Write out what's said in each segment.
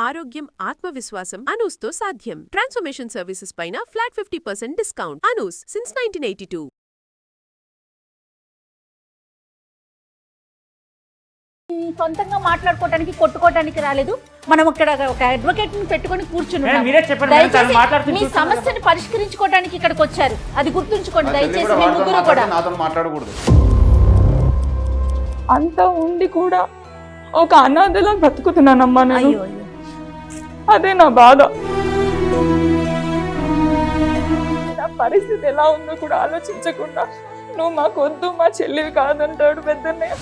ఆరోగ్యం, ఆత్మవిశ్వాసం అనూస్తో సాధ్యం. ట్రాన్స్ఫర్మేషన్ సర్వీసెస్ పైన ఫ్లాట్ 50% డిస్కౌంట్. అనూస్ సిన్స్ 1982. సొంతంగా మాట్లాడుకోవడానికి కొట్టుకోవడానికి రాలేదు. మనం ఇక్కడ ఒక అడ్వకేట్ ని పెట్టుకొని కూర్చున్నాం. మీ సమస్యని పరిష్కరించుకోవడానికి ఇక్కడికి వచ్చారు. అది గుర్తుంచుకోండి దయచేసి. మీ ముగ్గురు కూడా మాట్లాడకూడదు. అంత ఉండి కూడా ఒక అనాథలా బ్రతుకుతున్నానమ్మా నేను. అదే నా బాధ. నా పరిస్థితి ఎలా ఉందో కూడా ఆలోచించకుండా నువ్వు మాకొద్దు, మా చెల్లివి కాదంటాడు పెద్దన్నయ్య.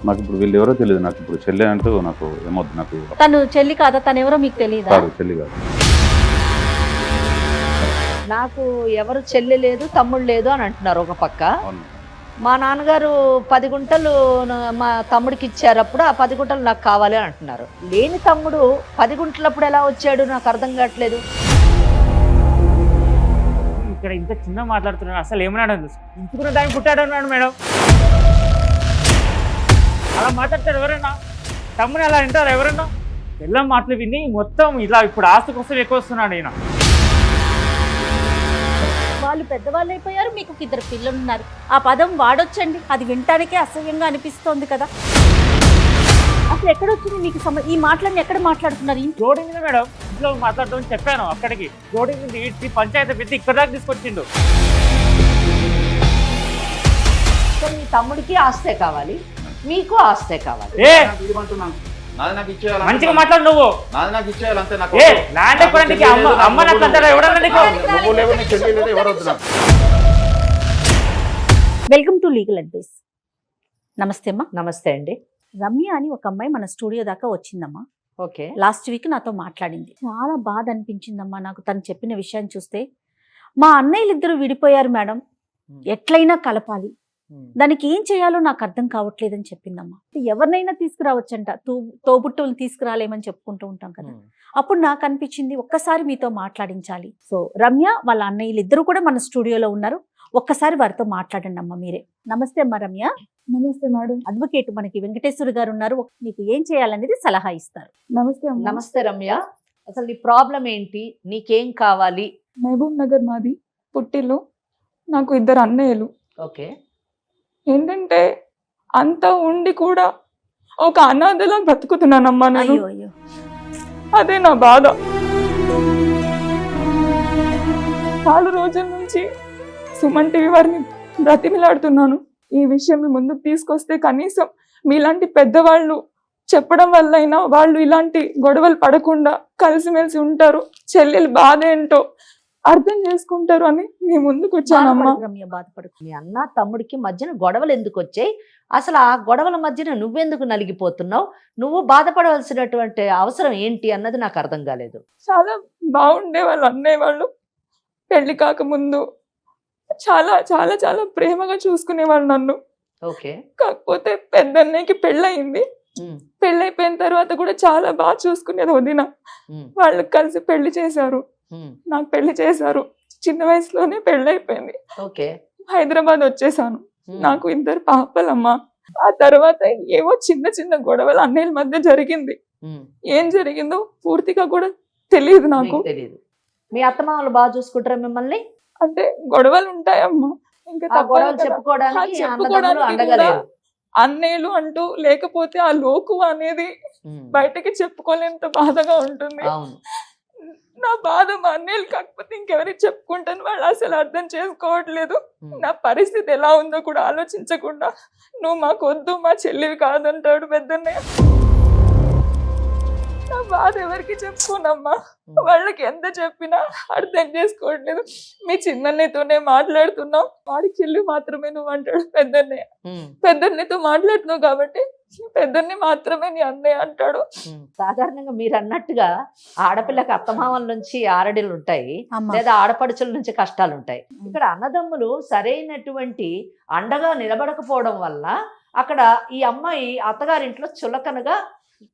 నాకు ఇప్పుడు వీళ్ళు ఎవరో తెలియదు. నాకు ఇప్పుడు చెల్లి అంటూ నాకు ఏమొద్దు. నాకు తను చెల్లి కాదా? తను ఎవరో మీకు తెలియదా? కాదు, చెల్లి కాదు. నాకు ఎవరు చెల్లి లేదు, తమ్ముడు లేదు అని అంటున్నారు ఒక పక్క. అవును. మా నాన్నగారు 10 గుంటలు మా తమ్ముడికి ఇచ్చారు. అప్పుడు ఆ 10 గుంటలు నాకు కావాలి అని అంటున్నారు. లేని తమ్ముడు 10 గుంటలప్పుడు ఎలా వచ్చాడు నాకు అర్థం కావట్లేదు. ఇక్కడ ఇంత చిన్న మాట్లాడుతున్నాడు. అసలు ఏమన్నాడు? ఇంచుకున్న దాన్ని పుట్టాడు అన్నాడు మేడం. అలా మాట్లాడతాడు ఎవరన్నా? తమ్ముని అలా వింటారు ఎవరన్నా? ఎలా మాటలు విని మొత్తం ఇలా ఇప్పుడు ఆస్తి కోసం ఎక్కువ వస్తున్నాడు ఈయన. వాళ్ళు పెద్దవాళ్ళు అయిపోయారు, మీకు 2 పిల్లలు ఉన్నారు. ఆ పదం వాడొచ్చండి, అది వినటానికే అసహ్యంగా అనిపిస్తోంది కదా. అసలు ఎక్కడొచ్చింది మీకు ఈ మాటలన్నీ? ఎక్కడ మాట్లాడుతున్నారు? రోడ్డు మీద మేడం, ఇంట్లో మాట్లాడదామని చెప్పాను. అక్కడికి రోడ్డు మీద ఈ పంచాయతీ పెద్ద ఇక్కడ దాకా తీసుకొచ్చిండు. సో మీ తమ్ముడికి ఆస్తే కావాలి, మీకు ఆస్తే కావాలి. మంచిగా మాట్లాడు నువ్వు. Welcome to legal advice. నమస్తే అమ్మా. నమస్తే అండి. రమ్య అని ఒక అమ్మాయి మన స్టూడియో దాకా వచ్చిందమ్మా. ఓకే. లాస్ట్ వీక్ నాతో మాట్లాడింది. చాలా బాధ అనిపించిందమ్మా నాకు తను చెప్పిన విషయాన్ని చూస్తే. మా అన్నయ్యలిద్దరూ విడిపోయారు మేడం, ఎట్లయినా కలపాలి, దానికి ఏం చేయాలో నాకు అర్థం కావట్లేదని చెప్పిందమ్మా. ఎవరినైనా తీసుకురావచ్చంట, తోబుట్టువులు తీసుకురాలేమని చెప్పుకుంటూ ఉంటాం కదా. అప్పుడు నాకు అనిపించింది ఒక్కసారి మీతో మాట్లాడించాలి. సో రమ్య వాళ్ళ అన్నయ్యలిద్దరూ కూడా మన స్టూడియోలో ఉన్నారు. ఒక్కసారి వారితో మాట్లాడండి అమ్మా మీరే. నమస్తే అమ్మా రమ్య. నమస్తే మేడం. అడ్వకేట్ మనకి వెంకటేశ్వర గారు ఉన్నారు, మీకు ఏం చేయాలనేది సలహా ఇస్తారు. నమస్తే. నమస్తే రమ్య. అసలు నీ ప్రాబ్లం ఏంటి? నీకేం కావాలి? మహబూబ్ నగర్ మాది పుట్టిల్లు. నాకు 2 అన్నయ్యలు. ఓకే. ఏంటంటే అంత ఉండి కూడా ఒక అనాథలా బ్రతుకుతున్నానమ్మా నేను. అదే నా బాధ. చాలా రోజుల నుంచి సుమన్ టీవీ వారిని బ్రతిమిలాడుతున్నాను. ఈ విషయం మీ ముందుకు తీసుకొస్తే కనీసం మీలాంటి పెద్దవాళ్ళు చెప్పడం వల్ల అయినా వాళ్ళు ఇలాంటి గొడవలు పడకుండా కలిసిమెలిసి ఉంటారు, చెల్లెలు బాధ ఏంటో అర్థం చేసుకుంటారు అని మీ ముందుకు వచ్చానమ్మా. మీ అన్న తమ్ముడికి మధ్యన గొడవలు ఎందుకు వచ్చాయి? అసలు ఆ గొడవల మధ్యన నువ్వెందుకు నలిగిపోతున్నావు? నువ్వు బాధపడవలసినటువంటి అవసరం ఏంటి అన్నది నాకు అర్థం కాలేదు. చాలా బాగుండే వాళ్ళు అన్నయ్య వాళ్ళు. పెళ్లి కాకముందు చాలా చాలా చాలా ప్రేమగా చూసుకునేవాళ్ళు నన్ను. ఓకే. కాకపోతే పెద్దన్నయ్యకి పెళ్ళయింది. పెళ్ళైపోయిన తర్వాత కూడా చాలా బాగా చూసుకునేది వదిన. వాళ్ళు కలిసి పెళ్లి చేశారు, నాకు పెళ్లి చేశారు. చిన్న వయసులోనే పెళ్లి అయిపోయింది. హైదరాబాద్ వచ్చేసాను. నాకు 2 పాపలమ్మా. ఆ తర్వాత ఏవో చిన్న చిన్న గొడవలు అన్నయ్యల మధ్య జరిగింది. ఏం జరిగిందో పూర్తిగా కూడా తెలియదు నాకు. మీ అత్తమామలు బాగా చూసుకుంటారా మిమ్మల్ని? అంటే గొడవలు ఉంటాయమ్మా, ఇంకా చెప్పుకోవడానికి అన్నయ్యలు అంటూ లేకపోతే ఆ లోకు అనేది బయటకి చెప్పుకోలేంత బాధగా ఉంటుంది. నా బాధ మా అన్నయ్యలు కాకపోతే ఇంకెవరికి చెప్పుకుంటాను, వాళ్ళు అసలు అర్థం చేసుకోవట్లేదు. నా పరిస్థితి ఎలా ఉందో కూడా ఆలోచించకుండా నువ్వు మాకొద్దు, మా చెల్లివి కాదంటాడు పెద్దన్నయ్య. నా బాధ ఎవరికి చెప్పుకోనమ్మా, వాళ్ళకి ఎంత చెప్పినా అర్థం చేసుకోవట్లేదు. మీ చిన్నన్నయ్యతోనే మాట్లాడుతున్నావు, వాడికి చెల్లి మాత్రమే నువ్వు అంటాడు పెద్దన్నయ్య. పెద్దన్నయ్యతో మాట్లాడుతున్నావు కాబట్టి పెద్దన్ని మాత్రమే నీ అన్నయ్య అంటాడు. సాధారణంగా మీరు అన్నట్టుగా ఆడపిల్లకి అత్తమామల నుంచి ఆరడిలు ఉంటాయి, లేదా ఆడపడుచుల నుంచి కష్టాలు ఉంటాయి. ఇక్కడ అన్నదమ్ములు సరైనటువంటి అండగా నిలబడకపోవడం వల్ల అక్కడ ఈ అమ్మాయి అత్తగారింట్లో చులకనగా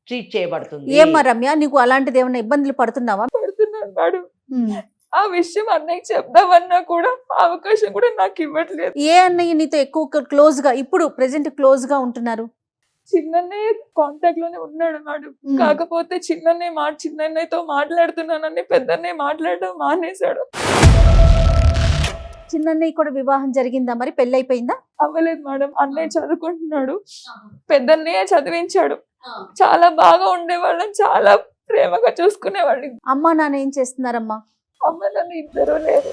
ట్రీట్ చేయబడుతుంది. ఏమ్మా రమ్య, నీకు అలాంటిది ఏమైనా ఇబ్బందులు పడుతున్నావా? పడుతున్నాను మేడం. ఆ విషయం అన్నయ్యకి చెప్దామన్నా కూడా అవకాశం కూడా నాకు ఇవ్వట్లేదు. ఏ అన్నయ్య నీతో ఎక్కువ క్లోజ్ గా ఇప్పుడు ప్రెసెంట్ క్లోజ్ గా ఉంటున్నారు? చిన్నన్నయ్య కాంటాక్ట్ లోనే ఉన్నాడు మేడం. కాకపోతే చిన్నన్నయ్యతో మాట్లాడుతున్నానని పెద్దన్నయ్య మాట్లాడడం మానేశాడు. చిన్నన్నయ్య కూడా వివాహం జరిగిందా, మరి పెళ్లి అయిపోయిందా? అవ్వలేదు మేడం. అన్నయ్య చదువుకుంటున్నాడు, పెద్దన్నయ్య చదివించాడు. చాలా బాగా ఉండేవాళ్ళం, చాలా ప్రేమగా చూసుకునేవాళ్ళు. అమ్మా నాన్న ఏం చేస్తున్నారమ్మా? అమ్మ నాన్న ఇద్దరు లేరు.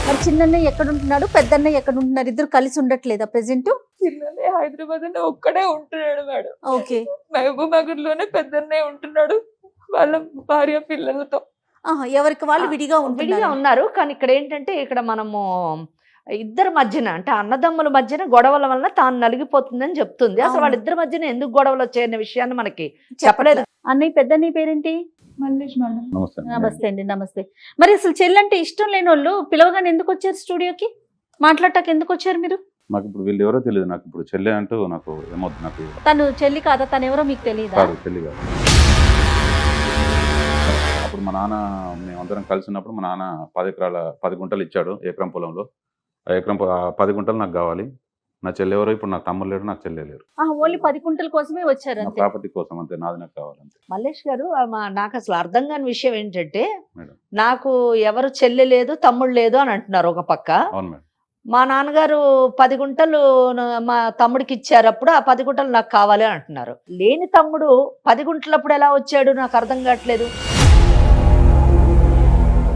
మరి చిన్నన్నయ్య ఎక్కడ ఉంటున్నాడు, పెద్దన్నయ్య ఎక్కడ ఉంటున్నారు? ఇద్దరు కలిసి ఉండట్లేదా ప్రెసెంట్? చిన్నన్నయ్య హైదరాబాద్ లోనే ఒక్కడే ఉంటున్నాడు మేడం. ఓకే. మహబూబ్ నగర్ లోనే పెద్దన్నయ్య ఉంటున్నాడు వాళ్ళ భార్య పిల్లలతో. ఎవరికి వాళ్ళు విడిగా విడిగా ఉన్నారు. కానీ ఇక్కడ ఏంటంటే ఇక్కడ మనము ఇద్దరి మధ్యన అంటే అన్నదమ్ముల మధ్యన గొడవల వలన తాను నలిగిపోతుందని చెప్తుంది. అసలు వాళ్ళిద్దరి మధ్యన ఎందుకు గొడవలు వచ్చాయన్న విషయాన్ని మనకి చెప్పలేదు. అన్నయ్య పెద్దన్నయ్య పేరేంటి? మల్లేష్ మేడం. నమస్తే అండి. నమస్తే. మరి అసలు చెల్లంటే ఇష్టం లేని వాళ్ళు పిలవగానే ఎందుకు వచ్చారు స్టూడియోకి? మాట్లాడటానికి ఎందుకు వచ్చారు మీరు? నాకు ఇప్పుడు వీళ్ళు ఎవరో తెలియదు. నాకు ఇప్పుడు చెల్లె అంటూ నాకు ఏమవుతుంది, నాకు తను చెల్లి కాదా? తను ఎవరో మీకు తెలియదా? కాదు, చెల్లి కాదు. అప్పుడు మా నాన్న మేమందరం కలిసి ఉన్నప్పుడు మా నాన్న 10 గుంటలు ఇచ్చాడు ఎకరం పొలంలో. ఆ ఎకరం 10 గుంటలు నాకు కావాలి. నా చెల్లి ఎవరో ఇప్పుడు నాకు తమ్ముడు లేడు, నాకు చెల్లె లేరు. ఓన్లీ 10 గుంటల కోసమే వచ్చారు నా అంతే. ప్రాపర్టీ కోసం అంతే, నాది నాకు కావాలంతే. మల్లేష్ గారు నాకు అసలు అర్థం కాని విషయం ఏంటంటే మేడం. నాకు ఎవరు చెల్లి లేదు తమ్ముడు లేదు అని అంటున్నారు ఒక పక్క. అవును మేడం. మా నాన్నగారు 10 గుంటలు మా తమ్ముడికి ఇచ్చారు, అప్పుడు ఆ 10 గుంటలు నాకు కావాలి అని అంటున్నారు. లేని తమ్ముడు 10 గుంటలప్పుడు ఎలా వచ్చాడు నాకు అర్థం కావట్లేదు.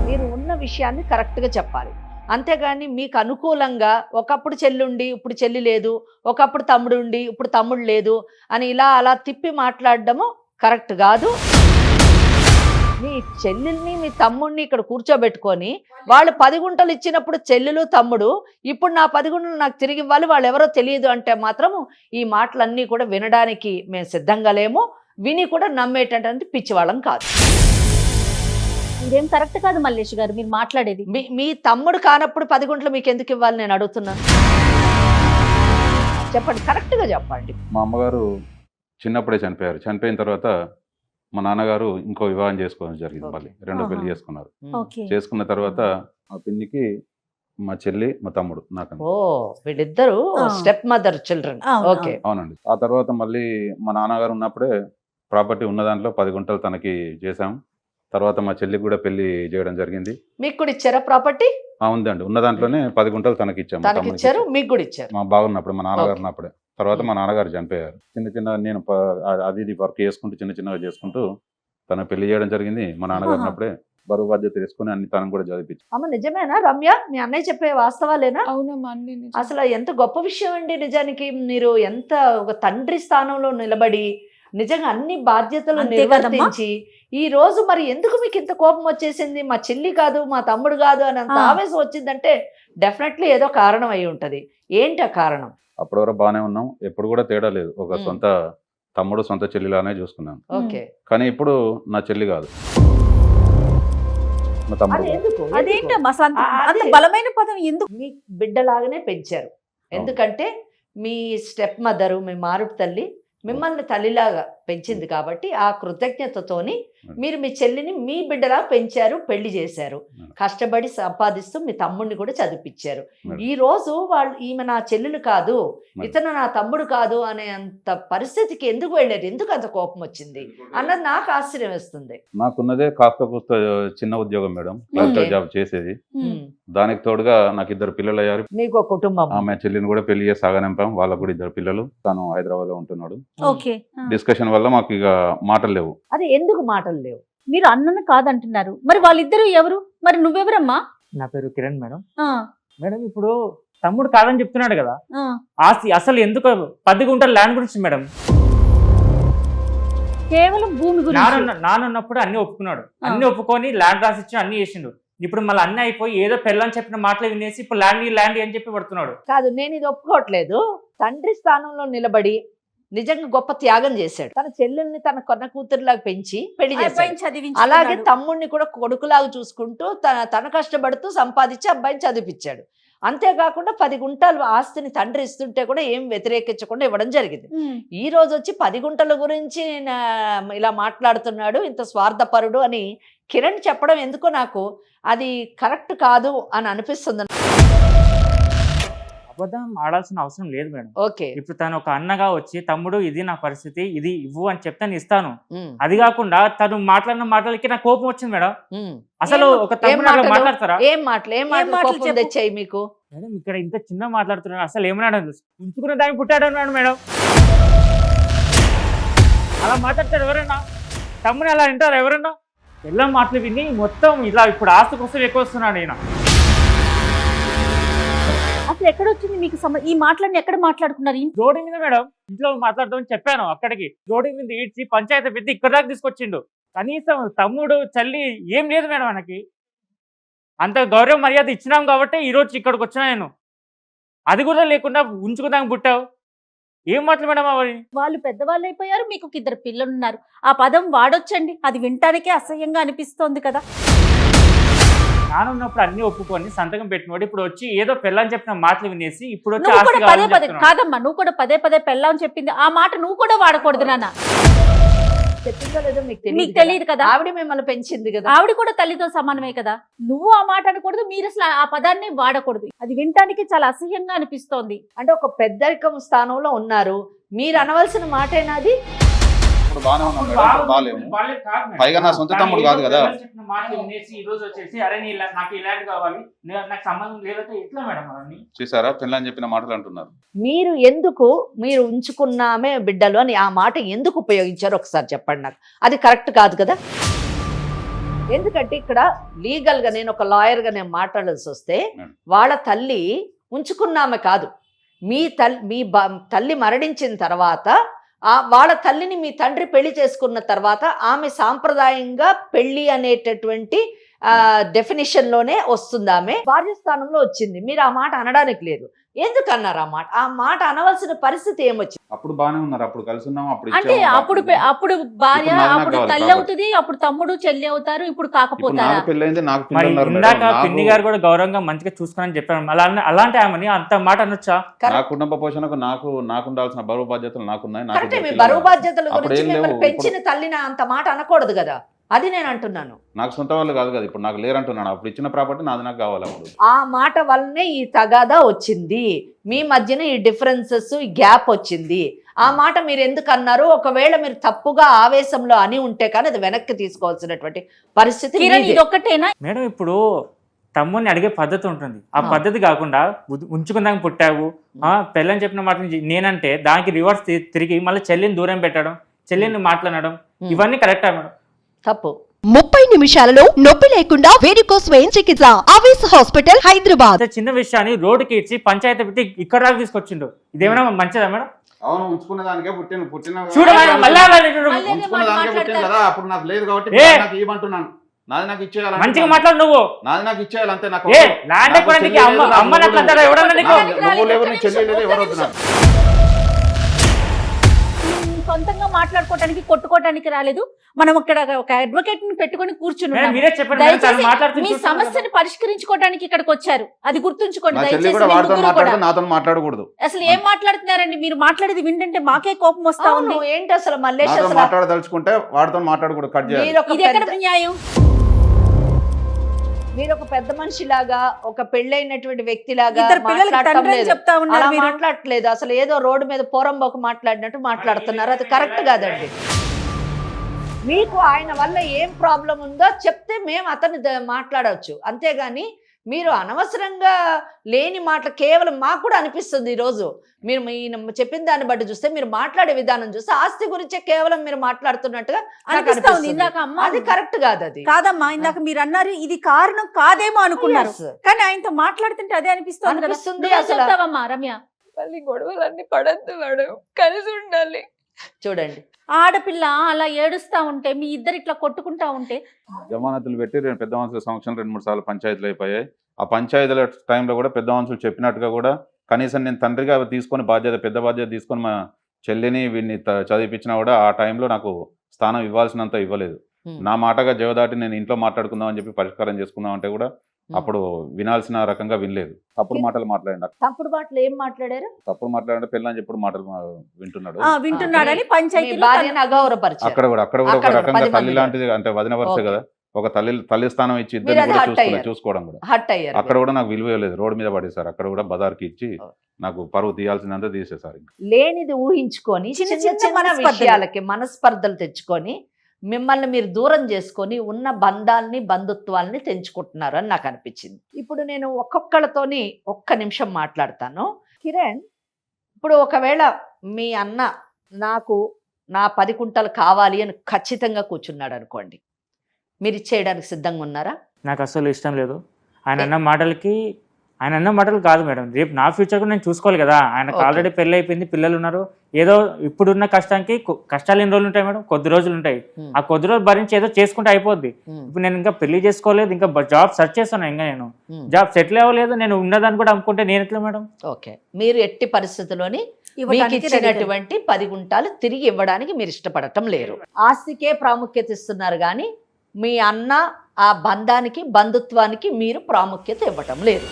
మీరు ఉన్న విషయాన్ని కరెక్ట్గా చెప్పాలి, అంతేగాని మీకు అనుకూలంగా ఒకప్పుడు చెల్లి ఉండి ఇప్పుడు చెల్లి లేదు, ఒకప్పుడు తమ్ముడు ఉండి ఇప్పుడు తమ్ముడు లేదు అని ఇలా అలా తిప్పి మాట్లాడడము కరెక్ట్ కాదు. మీ చెల్లెల్ని మీ తమ్ముడిని ఇక్కడ కూర్చోబెట్టుకొని వాళ్ళు 10 గుంటలు ఇచ్చినప్పుడు చెల్లెలు తమ్ముడు ఇప్పుడు నా 10 గుంటలు నాకు తిరిగి ఇవ్వాలి, వాళ్ళు ఎవరో తెలియదు అంటే మాత్రము ఈ మాటలన్నీ కూడా వినడానికి మేము సిద్ధంగా లేము, విని కూడా నమ్మేటటువంటి పిచ్చివాళ్ళం కాదు. ఇదేం కరెక్ట్ కాదు మల్లేష్ గారు మీరు మాట్లాడేది. మీ తమ్ముడు కానప్పుడు 10 గుంటలు మీకు ఎందుకు ఇవ్వాలి నేను అడుగుతున్నాను. చెప్పండి, కరెక్ట్గా చెప్పండి. మా అమ్మగారు చిన్నప్పుడే చనిపోయారు. చనిపోయిన తర్వాత మా నాన్నగారు ఇంకో వివాహం చేసుకోవడం జరిగింది. మళ్ళీ రెండో పెళ్లి చేసుకున్నారు. చేసుకున్న తర్వాత మా పిన్నికి మా చెల్లి మా తమ్ముడు నాకు. ఓ వీళ్ళిద్దరు స్టెప్ మదర్ చిల్డ్రన్. ఓకే, అవునండి. ఆ తర్వాత మళ్ళీ మా నాన్నగారు ఉన్నప్పుడే ప్రాపర్టీ ఉన్న దాంట్లో 10 గుంటలు తనకి చేశాం. తర్వాత మా చెల్లికి కూడా పెళ్లి చేయడం జరిగింది. మీకు కూడా ఇచ్చారా ప్రాపర్టీ? ఉందండి, ఉన్న దాంట్లోనే 10 గుంటలు తనకి ఇచ్చాము. తనకి ఇచ్చారు, మీకు కూడా ఇచ్చారు. మా బాగున్నప్పుడు మా నాన్నగారు ఉన్నప్పుడే. తర్వాత మా నాన్నగారు చనిపోయారు. చిన్న నేను అది ఇది వర్క్ చేసుకుంటూ చిన్నగా చేసుకుంటూ తన పెళ్లి చేయడం జరిగింది. మా నాన్నగారు ఉన్నప్పుడే బరువు బాధ్యత తీసుకుని అన్ని తనకు కూడా చదివించారు. అమ్మ నిజమేనా రమ్య, మీ అన్నయ్య చెప్పే వాస్తవాలేనా? అవునమ్మా, అన్ని నిజం. అసలు ఎంత గొప్ప విషయం అండి నిజానికి. మీరు ఎంత ఒక తండ్రి స్థానంలో నిలబడి నిజంగా అన్ని బాధ్యతలు నిర్వర్తించి ఈ రోజు మరి ఎందుకు మీకు ఇంత కోపం వచ్చేసింది? మా చెల్లి కాదు మా తమ్ముడు కాదు అని అంత ఆవేశం వచ్చిందంటే డెఫినెట్లీ ఏదో కారణం అయి ఉంటది. ఏంటి ఆ కారణం? అప్పటి వరకు బాగానే ఉన్నాం, ఎప్పుడు కూడా తేడా లేదు. ఒక సొంత తమ్ముడు సొంత చెల్లిలానే చూసుకున్నాను. ఓకే, కానీ ఇప్పుడు నా చెల్లి కాదు, మా తమ్ముడు. అదేంటమ్మా అంత బలమైన పదం ఎందుకు? మీ బిడ్డలాగానే పెంచారు. ఎందుకంటే మీ స్టెప్ మదరు మీ మారుడు తల్లి మిమ్మల్ని తల్లిలాగా పెంచింది కాబట్టి ఆ కృతజ్ఞతతోని మీరు మీ చెల్లిని మీ బిడ్డలా పెంచారు, పెళ్లి చేశారు, కష్టపడి సంపాదిస్తూ మీ తమ్ముడిని కూడా చదివించారు. ఈ రోజు వాళ్ళు ఈమె నా చెల్లెలు కాదు, ఇతను నా తమ్ముడు కాదు అనే అంత పరిస్థితికి ఎందుకు వెళ్ళారు? ఎందుకు అంత కోపం వచ్చింది అన్నది నాకు ఆశ్చర్యం వేస్తుంది. నాకున్నదే కాస్త చిన్న ఉద్యోగం మేడం, క్లర్కల్ జాబ్ చేసేది. దానికి తోడుగా నాకు 2 పిల్లలు అయ్యారు. మీకు ఒక కుటుంబం. ఆమె చెల్లిని కూడా పెళ్లి చేసి సాగనంపాం. వాళ్ళకు కూడా 2 పిల్లలు. తను హైదరాబాద్ లో ఉంటున్నాడు. డిస్కషన్ వల్ల మాకు ఇక మాటలు లేవు. అది ఎందుకు మాటలు లేవు? మీరు అన్నను కాదంటున్నారు, మరి వాళ్ళిద్దరు ఎవరు? మరి నువ్వెవరమ్మా? నా పేరు కిరణ్ మేడం. మేడం ఇప్పుడు తమ్ముడు కాదని చెప్తున్నాడు కదా, ఆస్తి అసలు ఎందుకు 10 గుంటల ల్యాండ్ గురించి మేడం. కేవలం భూమి గురించి. నాన్నప్పుడు అన్ని ఒప్పుకున్నాడు, అన్ని ఒప్పుకొని ల్యాండ్ రాసిచ్చి అన్ని చేసిండు. ఇప్పుడు మళ్ళీ అన్ని అయిపోయి ఏదో పెళ్ళని చెప్పిన మాటలు వినేసి ఇప్పుడు ల్యాండ్ అని చెప్పి పడుతున్నాడు. కాదు, నేను ఇది ఒప్పుకోవట్లేదు. తండ్రి స్థానంలో నిలబడి నిజంగా గొప్ప త్యాగం చేశాడు. తన చెల్లెల్ని తన కొన్న కూతురులాగా పెంచి పెళ్లి చేశాడు. అలాగే తమ్ముడిని కూడా కొడుకులాగా చూసుకుంటూ తన కష్టపడుతూ సంపాదించి అబ్బాయిని చదివించాడు. అంతేకాకుండా 10 గుంటలు ఆస్తిని తండ్రి ఇస్తుంటే కూడా ఏం వ్యతిరేకించకుండా ఇవ్వడం జరిగింది. ఈ రోజు వచ్చి 10 గుంటల గురించి ఇలా మాట్లాడుతున్నాడు, ఇంత స్వార్థపరుడు అని కిరణ్ చెప్పడం ఎందుకో నాకు అది కరెక్ట్ కాదు అని అనిపిస్తుంది. అబద్ధం ఆడాల్సిన అవసరం లేదు మేడం. ఓకే. ఇప్పుడు తను ఒక అన్నగా వచ్చి తమ్ముడు ఇది నా పరిస్థితి, ఇది ఇవ్వు అని చెప్తే నేను ఇస్తాను. అది కాకుండా తను మాట్లాడిన మాటలకి నాకు కోపం వచ్చింది మేడం. అసలు ఒక తమ్ముడు అట్లా మాట్లాడతారా? ఏం మాటలు కోపం తెచ్చాయి మీకు? మేడం ఇక్కడ ఇంత చిన్న మాట్లాడుతున్నాడు, అసలు ఏమన్నాడు? ఉంచుకున్న దాన్ని పుట్టాడు అన్నాడు మేడం. అలా మాట్లాడతాడు ఎవరన్నా? తమ్ముని అలా వింటారు ఎవరన్నా? ఎలా మాటలు విని మొత్తం ఇలా ఇప్పుడు ఆస్తి కోసం ఎక్కువ వస్తున్నాడు ఈయన. అసలు ఎక్కడ వచ్చింది మీకు ఈ మాటలన్నీ ఎక్కడ మాట్లాడుకున్నారు? రోడ్డు మీద మేడం, ఇంట్లో మాట్లాడదామని చెప్పాను. అక్కడికి రోడ్డు మీద ఈడ్చి పంచాయతీ పెద్ద ఇక్కడ దాకా తీసుకొచ్చిండు. కనీసం తమ్ముడు చల్లి ఏం లేదు మేడం మనకి. అంత గౌరవ మర్యాద ఇచ్చినాం కాబట్టి ఈ రోజు ఇక్కడికి వచ్చినా నేను. అది కూడా లేకుండా ఉంచుకుందాం పుట్టావు. ఏం మాటలు మేడం అవి? వాళ్ళు పెద్దవాళ్ళు అయిపోయారు, మీకు 2 పిల్లలు ఉన్నారు. ఆ పదం వాడొచ్చండి, అది వినటానికే అసహ్యంగా అనిపిస్తోంది కదా. నాన్న ఉన్నప్పుడు అన్ని ఒప్పుకొని సంతకం పెట్టినోడు ఇప్పుడు వచ్చి ఏదో పెళ్ళని చెప్పిన మాటలు వినేసి ఇప్పుడు వచ్చి నువ్వు ఆస్తి కూడా కావాలని పదే చెప్తున్నాడు. కాదమ్మా, నువ్వు కూడా పదే పెళ్ళామని చెప్పింది ఆ మాట నువ్వు కూడా వాడకూడదు నాన్న. చెప్పిందో లేదో మీకు మీకు తెలియదు కదా, ఆవిడ మిమ్మల్ని పెంచింది కదా. ఆవిడ కూడా తల్లితో సమానమే కదా. నువ్వు ఆ మాట అనకూడదు, మీరు అసలు ఆ పదాన్ని వాడకూడదు. అది వినటానికి చాలా అసహ్యంగా అనిపిస్తోంది. అంటే ఒక పెద్దరికం స్థానంలో ఉన్నారు, మీరు అనవలసిన మాటేనా అది? ఇప్పుడు బాగానే ఉన్నాం మేడం, ఇప్పుడు బాగాలేము. పైగా నా సొంత తమ్ముడు కాదు కదా. చూసారా పిల్లని చెప్పిన మాటలు అంటున్నారు. మీరు ఉంచుకున్నామే బిడ్డలు అని ఆ మాట ఎందుకు ఉపయోగించారో ఒకసారి చెప్పండి నాకు. అది కరెక్ట్ కాదు కదా. ఎందుకంటే ఇక్కడ లీగల్ గా నేను ఒక లాయర్ గా నేను మాట్లాడాల్సి వస్తే వాళ్ళ తల్లి ఉంచుకున్నామే కాదు, మీ తల్లి మరణించిన తర్వాత వాళ్ళ తల్లిని మీ తండ్రి పెళ్లి చేసుకున్న తర్వాత ఆమె సాంప్రదాయంగా పెళ్లి అనేటటువంటి డెఫినేషన్ లోనే వస్తుంది. ఆమె భార్య స్థానంలో వచ్చింది. మీరు ఆ మాట అనడానికి లేదు. ఎందుకు అన్నారు ఆ మాట అనవలసిన పరిస్థితి ఏమొచ్చింది? అప్పుడు బాగానే ఉన్నారు, అప్పుడు కలిసి ఉన్నాం. అంటే అప్పుడు భార్య అప్పుడు తల్లి అవుతుంది, అప్పుడు తమ్ముడు చెల్లి అవుతారు. ఇప్పుడు కాకపోతారా? ఇందాక పిన్ని గారు కూడా గౌరవంగా మంచిగా చూసుకుని చెప్పారు. అలాంటి ఆమెని అంత మాట అనొచ్చా? నా కుటుంబ పోషణకు నాకు ఉండాల్సిన బరువు బాధ్యతలు నాకున్నాయి. కరెక్టే, మీ బరువు బాధ్యతల గురించి మిమ్మల్ని పెంచిన తల్లిని అంత మాట అనకూడదు కదా. అది నేను అంటున్నాను. నాకు సొంత వాళ్ళు కాదు కదా, ఇప్పుడు నాకు లేరంటున్నాను. అప్పుడు ఇచ్చిన ప్రాపర్టీ నాది నాకు కావాలి. అప్పుడు ఆ మాట వల్లనే ఈ తగాదా వచ్చింది, మీ మధ్యన ఈ డిఫరెన్సెస్, ఈ గ్యాప్ వచ్చింది. ఆ మాట మీరు ఎందుకు అన్నారు? ఒకవేళ మీరు తప్పుగా ఆవేశంలో అని ఉంటే కానీ అది వెనక్కి తీసుకోవాల్సినటువంటి పరిస్థితి ఒక్కటేనా మేడం? ఇప్పుడు తమ్ముడిని అడిగే పద్ధతి ఉంటుంది, ఆ పద్ధతి కాకుండా ఉంచుకుందాక పుట్టావు పెళ్ళని చెప్పిన మాట నేనంటే దానికి రివర్స్ తిరిగి మళ్ళీ చెల్లిని దూరం పెట్టడం, చెల్లిని మాట్లాడడం, ఇవన్నీ కరెక్టా మేడం? తప్పు. 30 నిమిషాలలో నొప్పి లేకుండా వేడికోస్ వెయిన్ చికిత్స అవిస్ హాస్పిటల్ హైదరాబాద్. చిన్న విషయాన్ని రోడ్డుకి ఇచ్చి పంచాయతీ పెట్టి ఇక్కడ దాకా తీసుకొచ్చిండు. ఇదేమైనా మంచిదా మేడం? అవును, ఉంచుకున్న దానికే పుట్టిన చూడ ఉంచుకున్న దానికే పుట్టిన కదా. అప్పుడు నాకు లేదు కాబట్టి నాకు ఇవ్వమంటున్నాను. నాది నాకు ఇచ్చేయాలి. మంచిగా మాట్లాడు. నాది నాకు ఇచ్చేయాలి అంతే. నాకు ల్యాండ్ ఎక్కడానికి అమ్మ నువ్వు లేవు, నీ చెల్లి లేదు, ఎవరు వద్దున్నారు. సొంతంగా మాట్లాడుకోవడానికి కొట్టుకోవడానికి రాలేదు. మనం ఇక్కడ ఒక అడ్వకేట్ ని పెట్టుకొని కూర్చుని మీ సమస్యను పరిష్కరించుకోవడానికి ఇక్కడికి వచ్చారు. అది గుర్తుంచుకోండి. నాతో మాట్లాడకూడదు. అసలు ఏం మాట్లాడుతున్నారండి మీరు? మాట్లాడేది వింటే మాకే కోపం వస్తా ఉంది. ఏంటి అసలు మల్లేష్ మాట్లాడదలుచుకుంటే వాడితో మాట్లాడకూడదు, కట్ చేయాలి. ఇది ఎక్కడ న్యాయం? మీరు ఒక పెద్ద మనిషిలాగా, ఒక పెళ్ళైనటువంటి వ్యక్తిలాగా మాట్లాడట్లేదు. అసలు ఏదో రోడ్డు మీద పోరంబోకు మాట్లాడినట్టు మాట్లాడుతున్నారు. అది కరెక్ట్ కాదండి. మీకు ఆయన వల్ల ఏం ప్రాబ్లం ఉందో చెప్తే మేము అతన్ని మాట్లాడవచ్చు, అంతేగాని మీరు అనవసరంగా లేని మాటలు కేవలం మాకు కూడా అనిపిస్తుంది. ఈరోజు మీరు చెప్పిన దాన్ని బట్టి చూస్తే, మీరు మాట్లాడే విధానం చూస్తే ఆస్తి గురించే కేవలం మీరు మాట్లాడుతున్నట్టుగా అనిపిస్తుంది. అది కరెక్ట్ కాదు. అది కాదమ్మా, ఇందాక మీరు అన్నారు ఇది కారణం కాదేమో అనుకున్నారు, కానీ ఆయనతో మాట్లాడుతుంటే అదే అనిపిస్తుంది. అసలు రమ్య, మళ్ళీ గొడవలన్నీ పడద్దు మేడం, కలిసి ఉండాలి. చూడండి, ఆడపిల్ల అలా ఏడుస్తా ఉంటే, మీ ఇద్దరు ఇట్లా కొట్టుకుంటా ఉంటే, జమానతులు పెట్టి పెద్ద మనుషుల సంవత్సరం 2-3 సార్లు పంచాయతీలు అయిపోయాయి. ఆ పంచాయతీల టైంలో కూడా పెద్ద మనుషులు చెప్పినట్టుగా కూడా కనీసం నేను తండ్రిగా తీసుకొని పెద్ద బాధ్యత తీసుకొని మా చెల్లిని వీడిని చదివిపించినా కూడా ఆ టైంలో నాకు స్థానం ఇవ్వాల్సినంత ఇవ్వలేదు. నా మాటగా జవదాటి నేను ఇంట్లో మాట్లాడుకుందాం అని చెప్పి పరిష్కారం చేసుకుందాం అంటే కూడా అప్పుడు వినాల్సిన రకంగా వినలేదు. తప్పుడు మాటలు మాట్లాడిన. తప్పుడు మాటలు ఏం మాట్లాడారు? తప్పుడు మాట్లాడంటే పిల్లని చెప్పుడు మాటలు వింటున్నాడని పంచాయతీ అక్కడ కూడా ఒక రకంగా తల్లి లాంటిది, అంటే వదిన వరుస కదా, ఒక తల్లి స్థానం ఇచ్చి మీరు ఇద్దరిని అది కూడా hurt అయ్యారు. చూసుకోవడం కూడా హట్ అయ్యారు అక్కడ కూడా నాకు విలువ లేదు, రోడ్డు మీద పడేశారు. అక్కడ కూడా బజార్కి ఇచ్చి నాకు పరువు తీయాల్సిందంతా తీసేశారు. లేనిది ఊహించుకొని చిన్న చిన్న చిన్న చిన్న మనస్పర్ధలు. విషయాలకి మనస్పర్ధలు తెచ్చుకొని మిమ్మల్ని మీరు దూరం చేసుకొని ఉన్న బంధాలని బంధుత్వాల్ని తెంచుకుంటున్నారు అని నాకు అనిపించింది. ఇప్పుడు నేను ఒక్కొక్కళ్ళతోని ఒక్క నిమిషం మాట్లాడతాను. కిరణ్, ఇప్పుడు ఒకవేళ మీ అన్న నాకు నా 10 కుంటలు కావాలి అని ఖచ్చితంగా కూర్చున్నాడు అనుకోండి, మీరు ఇచ్చేయడానికి సిద్ధంగా ఉన్నారా? నాకు అసలు ఇష్టం లేదు. ఆయన అన్న మాటలు కాదు మేడం, రేపు నా ఫ్యూచర్ కూడా నేను చూసుకోవాలి కదా. ఆయనకు Okay. ఆల్రెడీ పెళ్ళి అయిపోయింది, పిల్లలు ఉన్నారు. ఏదో ఇప్పుడున్న కష్టానికి కష్టాలు ఎన్ని రోజులు ఉంటాయి మేడం? కొద్ది రోజులు ఉంటాయి. ఆ కొద్ది రోజులు భరించి ఏదో చేసుకుంటే అయిపోద్ది. ఇప్పుడు నేను ఇంకా పెళ్లి చేసుకోలేదు, ఇంకా జాబ్ సెర్చ్ చేస్తున్నాను. ఇంకా నేను జాబ్ సెటిల్ అవ్వలేదు, నేను ఉన్నదాన్ని కూడా అమ్ముకుంటే నేను ఎట్లా మేడం? ఓకే, మీరు ఎట్టి పరిస్థితుల్లోని మీకు ఇవ్వడానికి ready. ఇచ్చినటువంటి 10 గుంటాలు తిరిగి ఇవ్వడానికి మీరు ఇష్టపడటం లేరు. ఆస్తికే ప్రాముఖ్యత ఇస్తున్నారు కానీ మీ అన్న ఆ బంధానికి బంధుత్వానికి మీరు ప్రాముఖ్యత ఇవ్వటం లేదు.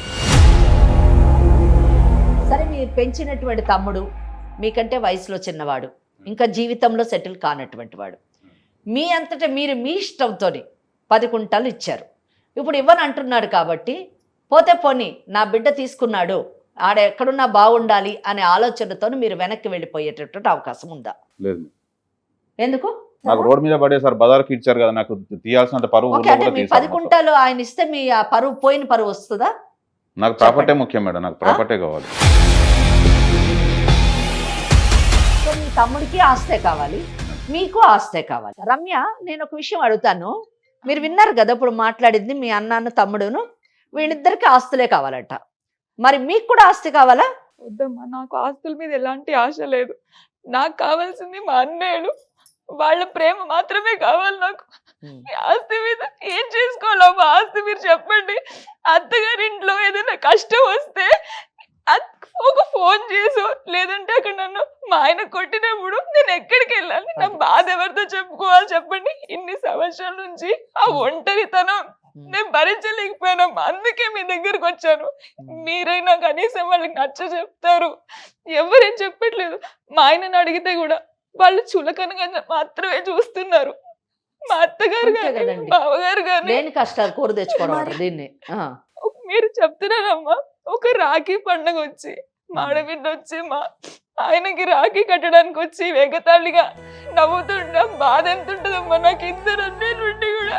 సరే, మీరు పెంచినటువంటి తమ్ముడు మీకంటే వయసులో చిన్నవాడు, ఇంకా జీవితంలో సెటిల్ కానటువంటి వాడు, మీ అంతటా మీరు మీ ఇష్టంతో 10 కుంటాలు ఇచ్చారు. ఇప్పుడు ఇవ్వని అంటున్నాడు కాబట్టి పోతే పోనీ నా బిడ్డ తీసుకున్నాడు, ఆడ ఎక్కడున్నా బాగుండాలి అనే ఆలోచనతో మీరు వెనక్కి వెళ్ళిపోయేటటువంటి అవకాశం ఉందా? లేదు, ఎందుకు? నాకు రోడ్డు మీద పడేశారు, బజార్కి ఇచ్చారు కదా, నాకు తీయాల్సినంత పరువు ఓకే, ఊర్లో అంటే కూడా మీ తీశారు 10 మొత్తం. కుంటాలు ఆయన ఇస్తే మీ ఆ పరువు పోయిన పరువు వస్తుందా? నాకు ప్రాపర్టీ ముఖ్యం మేడం, నాకు ప్రాపర్టీ కావాలి. సో మీ తమ్ముడికి ఆస్తే కావాలి, మీకు ఆస్తే కావాలి. రమ్య, నేను ఒక విషయం అడుగుతాను. మీరు విన్నారు కదా ఇప్పుడు మాట్లాడింది, మీ అన్న తమ్ముడును వీళ్ళిద్దరికి ఆస్తులే కావాలట. మరి మీకు కూడా ఆస్తి కావాలా? వద్దమ్మా, నాకు ఆస్తుల మీద ఎలాంటి ఆశ లేదు. నాకు కావాల్సింది మా అన్నయ్యలు, వాళ్ళ ప్రేమ మాత్రమే కావాలి నాకు. ఈ ఆస్తి మీద ఏం చేసుకోవాలో మా ఆస్తి మీరు చెప్పండి. అత్తగారి ఇంట్లో ఏదైనా కష్టం వస్తే ఒక ఫోన్ చేసో లేదంటే అక్కడ నన్ను మా ఆయన కొట్టినప్పుడు నేను ఎక్కడికి వెళ్ళాలి? నా బాధ ఎవరితో చెప్పుకోవాలి చెప్పండి? ఇన్ని సంవత్సరాల నుంచి ఆ ఒంటరితనం నేను భరించలేకపోయాను, అందుకే మీ దగ్గరకు వచ్చాను. మీరైనా కనీసం వాళ్ళకి నచ్చ చెప్తారు. ఎవరేం చెప్పట్లేదు. మా ఆయనని అడిగితే కూడా వాళ్ళు చులకనగా మాత్రమే చూస్తున్నారు. మా అత్తగారు అంతే కానీ కదండి. బావగారు కానీ లేని కష్టాలు కూర తెచ్చుకోవడం అంటారు దీన్ని. మీరు చెప్తున్నారమ్మా, ఒక రాఖీ పండుగ వచ్చి మా ఆడబిడ్డ వచ్చి మా ఆయనకి రాఖీ కట్టడానికి వచ్చి వెగతాళిగా నవ్వుతుంటా బాధ ఎంత ఉంటుందమ్మా నాకు. ఇద్దరు అన్నయ్య నుండి కూడా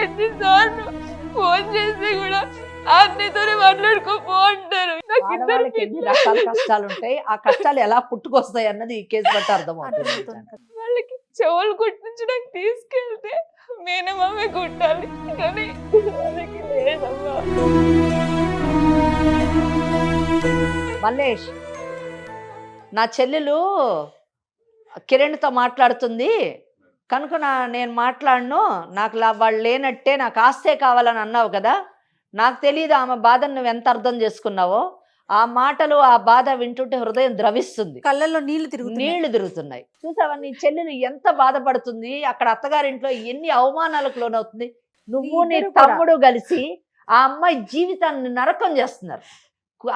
ఎన్నిసార్లు ఫోన్ చేసి కూడా అన్నయ్యతోనే మాట్లాడుకోపో అంటారు. నాకు ఇద్దరు ఆడవాళ్ళకి ఎన్ని రకాల కష్టాలు ఉంటాయి, ఆ కష్టాలు ఎలా పుట్టుకొస్తాయి అన్నది ఈ కేసు బట్టి అర్థమవుతుంది. వాళ్ళకి చెవులు కుట్టించడానికి తీసుకెళ్తే మేనమామే కుట్టాలి కానీ వాళ్ళకి లేదమ్మా. మల్లేష్, నా చెల్లెలు కిరణ్తో మాట్లాడుతుంది కనుక నేను మాట్లాడను, నాకు వాళ్ళు లేనట్టే, నాకు ఆస్తే కావాలని అన్నావు కదా. నాకు తెలియదు ఆమె బాధను నువ్వు ఎంత అర్థం చేసుకున్నావో. ఆ మాటలు ఆ బాధ వింటుంటే హృదయం ద్రవిస్తుంది, కళ్ళల్లో నీళ్లు తిరుగుతున్నాయి. చూసావా నీ చెల్లెలు ఎంత బాధపడుతుంది, అక్కడ అత్తగారింట్లో ఎన్ని అవమానాలకు లోనవుతుంది. నువ్వు నీ తమ్ముడు కలిసి ఆ అమ్మాయి జీవితాన్ని నరకం చేస్తున్నారు.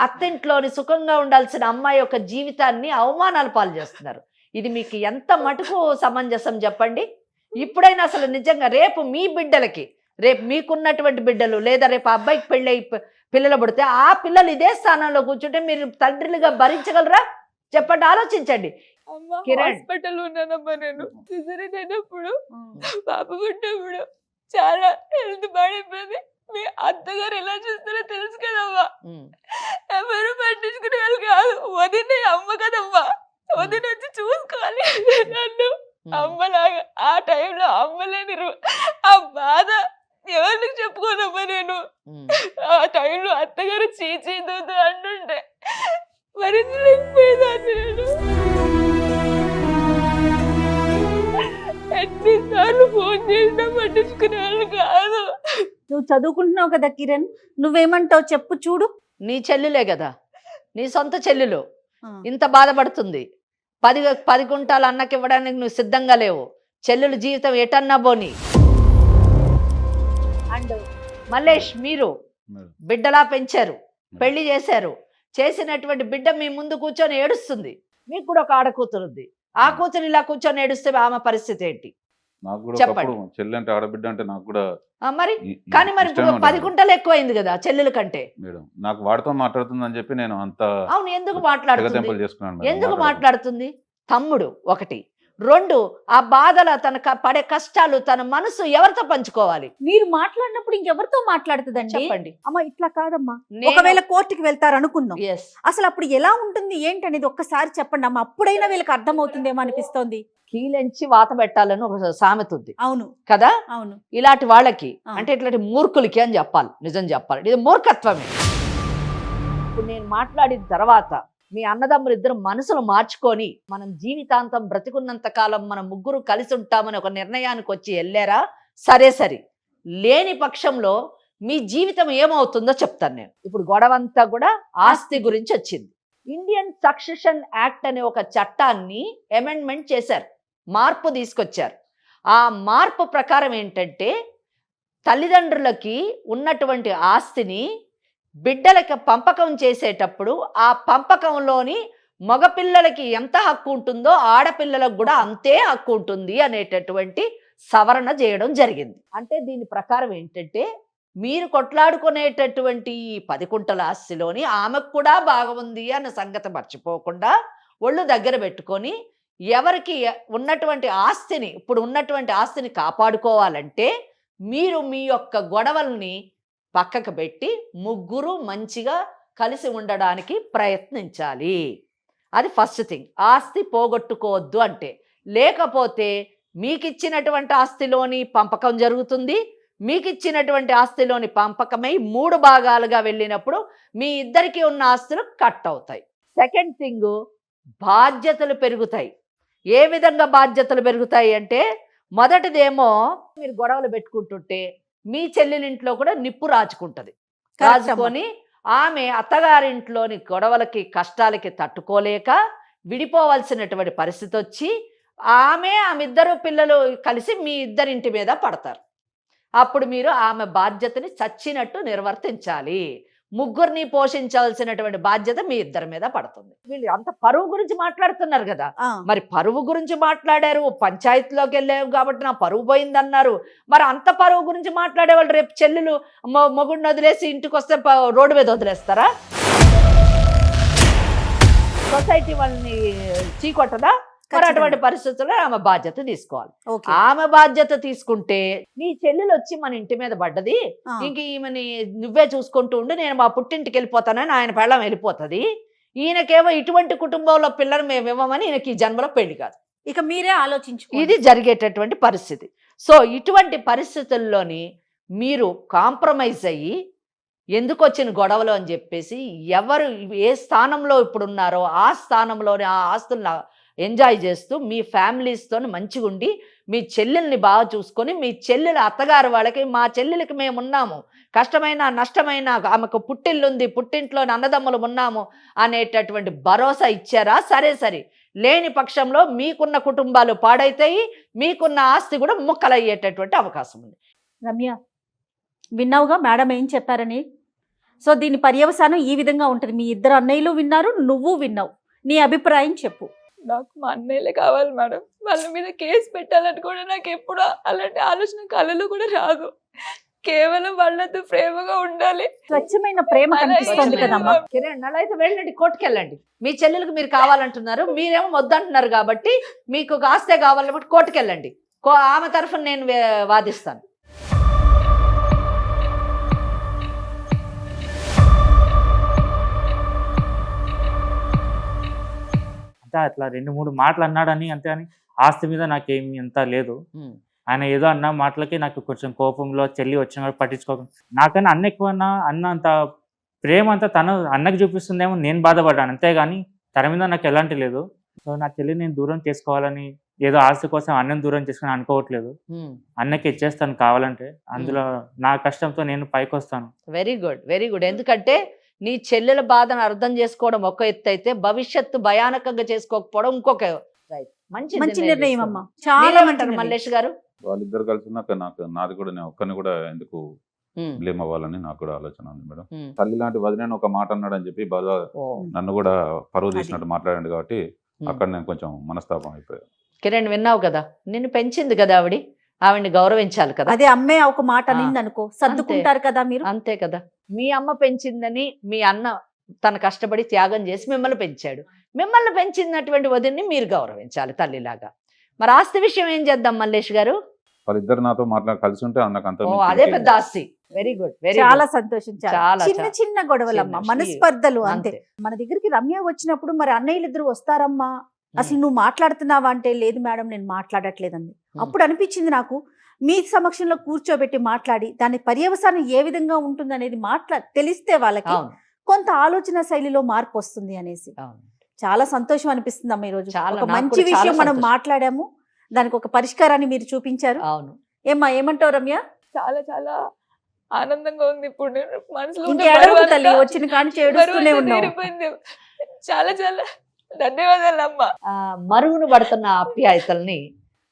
అత్తింట్లోని సుఖంగా ఉండాల్సిన అమ్మాయి యొక్క జీవితాన్ని అవమానాలు పాలు చేస్తున్నారు. ఇది మీకు ఎంత మటుకు సమంజసం చెప్పండి? ఇప్పుడైనా అసలు నిజంగా రేపు మీ బిడ్డలకి, రేపు మీకున్నటువంటి బిడ్డలు లేదా రేపు అబ్బాయికి పెళ్ళి పిల్లలు పుడితే ఆ పిల్లలు ఇదే స్థానంలో కూర్చుంటే మీరు తండ్రులుగా భరించగలరా? చెప్పండి, ఆలోచించండి. కిరణ్, హాస్పిటల్ ఉన్నానమ్మా. నేను సిజరీన్ అయినప్పుడు పాప పుట్టినప్పుడు చాలా హెల్త్ పాడైపోయింది. మీ అత్తగారు ఎలా చూస్తారో తెలుసు కదమ్మా. ఎవరు పట్టించుకునే వాళ్ళు కాదు. వదిన అమ్మ కదమ్మా, వదిన వచ్చి చూసుకోవాలి నన్ను అమ్మలాగా. ఆ టైంలో అమ్మలేని ఆ బాధ ఎవరికి చెప్పుకోదమ్మా నేను. ఆ టైంలో అత్తగారు చీచీ దూదు అంటుంటే భరించలేకపోయేదాన్ని నేను. ఎన్నిసార్లు ఫోన్ చేసినా పట్టించుకునే వాళ్ళు కాదు. నువ్వు చదువుకుంటున్నావు కదా కిరణ్, నువ్వేమంటావు చెప్పు చూడు. నీ చెల్లెలే కదా, నీ సొంత చెల్లెలు ఇంత బాధపడుతుంది. 10 గుంటాలు అన్నకి ఇవ్వడానికి నువ్వు సిద్ధంగా లేవు. చెల్లెలు జీవితం ఎటన్నా పోని. అండ్ మల్లేష్, మీరు బిడ్డలా పెంచారు, పెళ్లి చేశారు, చేసినటువంటి బిడ్డ మీ ముందు కూర్చొని ఏడుస్తుంది, మీకు కూడా ఒక ఆడ కూతురు ఉంది, ఆ కూతురు ఇలా కూర్చొని ఏడుస్తే ఆమె పరిస్థితి ఏంటి నాకు కూడా చెప్పండి. ఒకప్పుడు చెల్లి అంటే ఆడబిడ్డ అంటే నాకు కూడా మరి ఈ- ఈ కానీ మరి ఇష్టమే ఇప్పుడు 10 ఉండదు గుంటలు ఎక్కువైంది కదా చెల్లెల కంటే. మేడం. నాకు వాడితో మాట్లాడుతుందని చెప్పి నేను అంత అవును, ఎందుకు మాట్లాడుతుంది, తెగతెంపులు చేసుకున్నాను మేడం. ఎందుకు మాట్లాడకుండా. మాట్లాడుతుంది? తమ్ముడు ఒకటి, 2 ఆ బాధల తన పడే కష్టాలు తన మనసు ఎవరితో పంచుకోవాలి మీరు మాట్లాడినప్పుడు ఇంకెవరితో మాట్లాడుతుందండి? చెప్పండి. అమ్మ ఇట్లా కాదమ్మా, నేను- ఒకవేళ కోర్టుకి వెళ్తారు అనుకుందాం, Yes. అసలు అప్పుడు ఎలా ఉంటుంది ఏంటి అనేది ఒక్కసారి చెప్పండి అమ్మ, అప్పుడైనా వీళ్ళకి అర్థం అవుతుందేమో అనిపిస్తోంది. కీలెంచి వాత పెట్టాలని ఒక సామెత ఉంది అవును కదా, అవును. ఇలాంటి వాళ్ళకి ఆ. అంటే ఇట్లాంటి మూర్ఖులకి అని చెప్పాలి, నిజం చెప్పాలి, ఇది మూర్ఖత్వమే. ఇప్పుడు నేను మాట్లాడిన తర్వాత మీ అన్నదమ్ములు ఇద్దరు మనసులు మార్చుకొని మనం జీవితాంతం బ్రతికున్నంత కాలం మనం ముగ్గురు కలిసి ఉంటామని ఒక నిర్ణయానికి వచ్చి వెళ్ళారా, సరే లేని పక్షంలో మీ జీవితం ఏమవుతుందో చెప్తాను నేను. ఇప్పుడు గొడవంతా కూడా ఆస్తి గురించి వచ్చింది. ఇండియన్ సక్సెషన్ యాక్ట్ అనే ఒక చట్టాన్ని అమెండ్మెంట్ చేశారు, మార్పు తీసుకొచ్చారు. ఆ మార్పు ప్రకారం ఏంటంటే తల్లిదండ్రులకి ఉన్నటువంటి ఆస్తిని బిడ్డలకి పంపకం చేసేటప్పుడు ఆ పంపకంలోని మగపిల్లలకి ఎంత హక్కు ఉంటుందో ఆడపిల్లలకు కూడా అంతే హక్కు ఉంటుంది అనేటటువంటి సవరణ చేయడం జరిగింది. అంటే దీని ప్రకారం ఏంటంటే మీరు కొట్లాడుకునేటటువంటి 10 కుంటల ఆస్తిలోని ఆమెకు కూడా బాగుంది అన్న సంగతి మర్చిపోకుండా ఒళ్ళు దగ్గర పెట్టుకొని ఎవరికి ఉన్నటువంటి ఆస్తిని, ఇప్పుడు ఉన్నటువంటి ఆస్తిని కాపాడుకోవాలంటే మీరు మీ యొక్క గొడవల్ని పక్కకు పెట్టి ముగ్గురు మంచిగా కలిసి ఉండడానికి ప్రయత్నించాలి. అది ఫస్ట్ థింగ్. ఆస్తి పోగొట్టుకోవద్దు అంటే, లేకపోతే మీకు ఇచ్చినటువంటి ఆస్తిలోని పంపకం జరుగుతుంది, మీకు ఇచ్చినటువంటి ఆస్తిలోని పంపకమై 3 భాగాలుగా వెళ్ళినప్పుడు మీ ఇద్దరికి ఉన్న ఆస్తులు కట్ అవుతాయి. సెకండ్ థింగ్, బాధ్యతలు పెరుగుతాయి. ఏ విధంగా బాధ్యతలు పెరుగుతాయి అంటే, మొదటిదేమో మీరు గొడవలు పెట్టుకుంటుంటే మీ చెల్లెలింట్లో కూడా నిప్పు రాచుకుంటుంది. రాజుకొని ఆమె అత్తగారింట్లోని గొడవలకి కష్టాలకి తట్టుకోలేక విడిపోవలసినటువంటి పరిస్థితి వచ్చి ఆమె ఇద్దరు పిల్లలు కలిసి మీ ఇద్దరింటి మీద పడతారు. అప్పుడు మీరు ఆమె బాధ్యతని చచ్చినట్టు నిర్వర్తించాలి. ముగ్గురిని పోషించాల్సినటువంటి బాధ్యత మీ ఇద్దరి మీద పడుతుంది. వీళ్ళు అంత పరువు గురించి మాట్లాడుతున్నారు కదా, మరి పరువు గురించి మాట్లాడారు, పంచాయతీలోకి వెళ్ళారు కాబట్టి నా పరువు పోయిందన్నారు. మరి అంత పరువు గురించి మాట్లాడే వాళ్ళు రేపు చెల్లెలు మొగుడిని వదిలేసి ఇంటికి వస్తే రోడ్డు మీద వదిలేస్తారా? సొసైటీ వాళ్ళని చీకొట్టదా? మరి అటువంటి పరిస్థితుల్లో ఆమె బాధ్యత తీసుకోవాలి. ఆమె బాధ్యత తీసుకుంటే నీ చెల్లెలు వచ్చి మన ఇంటి మీద పడ్డది, ఇంక ఈమెని నువ్వే చూసుకుంటూ ఉండి నేను మా పుట్టింటికి వెళ్ళిపోతానని ఆయన పెళ్ళం వెళ్ళిపోతుంది. ఈయనకేమో ఇటువంటి కుటుంబంలో పిల్లలు మేము ఇవ్వమని ఈయనకి ఈ జన్మలో పెళ్లి కాదు. ఇక మీరే ఆలోచించు. ఇది జరిగేటటువంటి పరిస్థితి. సో ఇటువంటి పరిస్థితుల్లోని మీరు కాంప్రమైజ్ అయ్యి ఎందుకు వచ్చిన గొడవలు అని చెప్పేసి ఎవరు ఏ స్థానంలో ఇప్పుడు ఉన్నారో ఆ స్థానంలోనే ఆ ఆస్తులను ఎంజాయ్ చేస్తూ మీ ఫ్యామిలీస్తో మంచిగా ఉండి మీ చెల్లెల్ని బాగా చూసుకొని మీ చెల్లెల అత్తగారు వాళ్ళకి మా చెల్లెలకి మేము ఉన్నాము, కష్టమైన నష్టమైన ఆమెకు పుట్టిల్లుంది, పుట్టింట్లో అన్నదమ్ములు ఉన్నాము అనేటటువంటి భరోసా ఇచ్చారా? సరే లేని పక్షంలో మీకున్న కుటుంబాలు పాడైతాయి, మీకున్న ఆస్తి కూడా ముక్కలయ్యేటటువంటి అవకాశం ఉంది. రమ్య, విన్నావుగా మేడం ఏం చెప్పారని? సో దీని పర్యవసానం ఈ విధంగా ఉంటుంది. మీ ఇద్దరు అన్నయ్యలు విన్నారు, నువ్వు విన్నావు. నీ అభిప్రాయం చెప్పు. నాకు మా అన్నయ్యలే కావాలి మేడం. వాళ్ళ మీద కేసు పెట్టాలని కూడా నాకు ఎప్పుడు అలాంటి ఆలోచన కళలో కూడా రాదు. కేవలం వాళ్ళతో ప్రేమగా ఉండాలి. స్వచ్ఛమైన ప్రేమ కనిపిస్తుంది కదమ్మా. కిరణ్, అలా అయితే వెళ్ళండి, కోర్టుకు వెళ్ళండి. మీ చెల్లెలకు మీరు కావాలంటున్నారు, మీరేమో వద్దంటున్నారు కాబట్టి మీకు ఆస్తే కావాలంటే కోర్టుకు వెళ్ళండి. ఆమె తరఫున నేను వాదిస్తాను. అంతే, అట్లా 2-3 మాటలు అన్నాడని అంతే, అని ఆస్తి మీద నాకేమి ఎంత లేదు. ఆయన ఏదో అన్న మాటలకి నాకు కొంచెం కోపంలో చెల్లి వచ్చిన పట్టించుకోకుండా, నాకన్నా అన్న ఎక్కువ అన్న అంత ప్రేమ అంతా తను అన్నకి చూపిస్తుందేమో నేను బాధపడ్డాను, అంతేగాని తన మీద నాకు ఎలాంటి లేదు. సో నా చెల్లి నేను దూరం చేసుకోవాలని ఏదో ఆస్తి కోసం అన్నని దూరం చేసుకుని అనుకోవట్లేదు. అన్నకి ఇచ్చేస్తాను కావాలంటే, అందులో నా కష్టంతో నేను పైకి వస్తాను. Very good. ఎందుకంటే నీ చెల్లెల బాధను అర్థం చేసుకోవడం ఒక ఎత్తు అయితే భవిష్యత్తు భయానకంగా చేసుకోకపోవడం ఇంకొక. మంచి నిర్ణయం అమ్మా, చాలా మంచి మల్లేష్ గారు. వాళ్ళిద్దరు కలిసి ఉన్నాక నాది కూడా నేను ఒక్కరిని కూడా ఎందుకు బ్లేమ్ అవ్వాలని నాకు కూడా ఆలోచన ఉంది మేడం. ఉమ్. తల్లి లాంటి వదిలేని ఒక మాట అన్నాడు అని చెప్పి బాగా ఓ. నన్ను కూడా పరువు అది. తీసినట్టు మాట్లాడండి కాబట్టి అక్కడ నేను కొంచెం మనస్తాపం అయిపోయాను. కిరణ్ విన్నావు కదా, నిన్ను పెంచింది కదా ఆవిడ్ని గౌరవించాలి కదా. అదే అమ్మే ఒక మాట నింది అనుకో, సర్దుకుంటారు కదా మీరు. అంతే కదా, మీ అమ్మ పెంచిందని మీ అన్న తన కష్టపడి త్యాగం చేసి మిమ్మల్ని పెంచాడు. మిమ్మల్ని పెంచినటువంటి వదిన్ని మీరు గౌరవించాలి తల్లిలాగా. మరి ఆస్తి విషయం ఏం చేద్దాం మల్లేష్ గారు? వాళ్ళిద్దరు నాతో కలిసి ఉంటే నాకు అంత ఓ, అదే పెద్ద ఆస్తి. వెరీ గుడ్, వెరీ చాలా సంతోషించాలి. చాలా, చిన్న చాలా. చిన్న గొడవలమ్మా, చిన్న, మనస్పర్ధలు అంతే. అంతే. మన దగ్గరికి రమ్య వచ్చినప్పుడు మరి అన్నయ్యలు ఇద్దరు వస్తారమ్మా, అసలు నువ్వు మాట్లాడుతున్నావా అంటే లేదు మేడం నేను మాట్లాడట్లేదండి. అప్పుడు అనిపించింది నాకు, మీ సమక్షంలో కూర్చోబెట్టి మాట్లాడి దాని పర్యవసానం ఏ విధంగా ఉంటుంది అనేది తెలిస్తే వాళ్ళకి అవును, కొంత ఆలోచన శైలిలో మార్పు వస్తుంది అనేసి అవును. చాలా సంతోషం అనిపిస్తుంది అమ్మ. ఈ రోజు చాలా, ఒక నాకు మంచి కూడా చాలా విషయం మనం సంతోషం. మాట్లాడాము, దానికి ఒక పరిష్కారాన్ని మీరు చూపించారు. అవును. ఏమంటావు రమ్య? చాలా చాలా ఆనందంగా ఉంది ఇప్పుడు. నేను మనసులో ఉన్న ఇంకేడవకు బరువు తల్లి, అంతా- వచ్చిన కాని బరువు ఏడుస్తూనే అంతా ఉన్నావు. తీరిపోయింది. చాలా చాలా ధన్యవాదాలు అమ్మ. మరుగున పడుతున్న ఆప్యాయతల్ని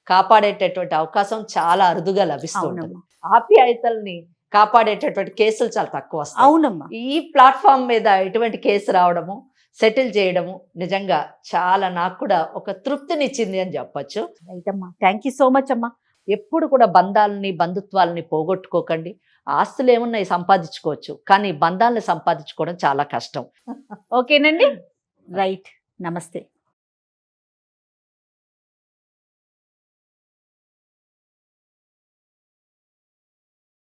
కాపాడేటటువంటి అవకాశం చాలా అరుదుగా లభిస్తూ ఉంటుంది. అవునమ్మా, ఆప్యాయతల్ని కాపాడేటటువంటి కేసులు చాలా తక్కువ వస్తాయి. అవునమ్మా. ఈ ప్లాట్ఫామ్ మీద ఇటువంటి కేసు రావడము, సెటిల్ చేయడము నిజంగా చాలా నాకు కూడా ఒక తృప్తినిచ్చింది అని చెప్పొచ్చు. రైట్ అమ్మా, థ్యాంక్ యూ సో మచ్ అమ్మా. ఎప్పుడు కూడా బంధాలని బంధుత్వాలని పోగొట్టుకోకండి. ఆస్తులు ఏమున్నాయి సంపాదించుకోవచ్చు, కానీ బంధాలని సంపాదించుకోవడం చాలా కష్టం. ఓకేనండి, రైట్, నమస్తే.